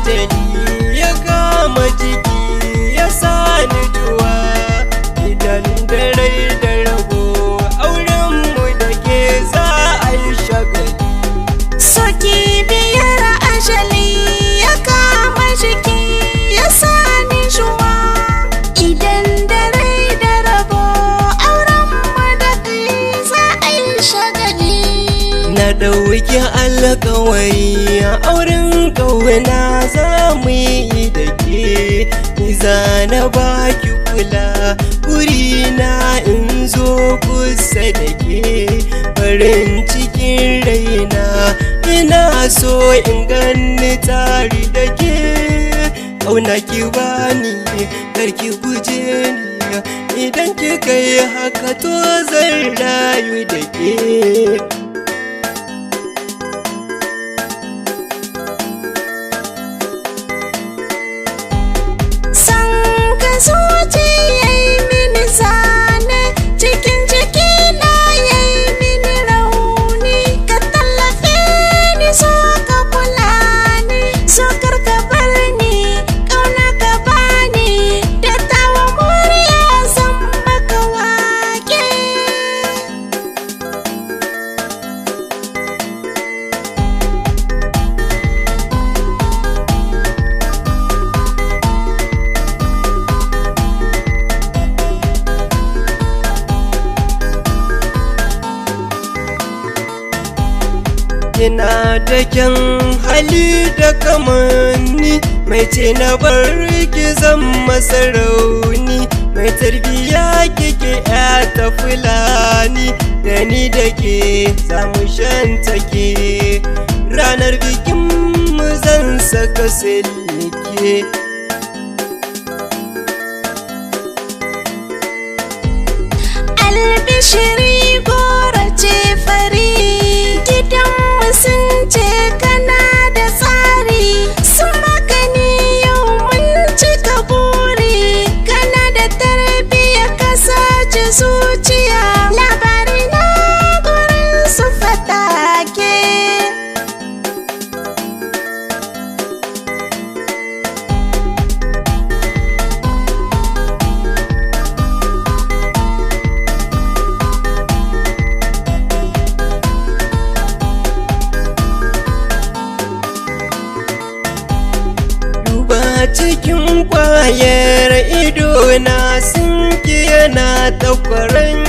ajali ya kama jiki ya sani juwa idan da rai da rabo aurenmu da ke za a yi shagali. Soki biyar ajali ya kama jiki ya sani juwa idan da rai da rabo aurenmu da kai za a yi shagali. Na ɗauki alƙawari a auren ƙauna za mu yi da ke, ni za na baki kula na in zo kusa da ke, farin cikin raina ina so in ganni tare da ke. Ƙauna ki bani karki guje ni, idan kika yi haka to zan rayu da ke. Zuciya yi mini zane cikin jikina ya yi mini rauni, ka tallafe ni so ka kula ni, so karka bar ni ƙauna ka bani, da tawa murya zan maka wake. Kina da kyan hali da kamanni, mai ce na bar ki zan masa rauni, mai tarbiya kike ya ta fulani, da ni da ke zamu shantake, ranar bikin mu zan saka silke. Albishiri gora ce fari, gidanmu sun ce kana da tsari, sun baka ni yau mun cika buri, kana da tarbiyya ka sace zuciya, labari na gurin su fatake. Cikin ƙwayar idona sun ki yana takwaran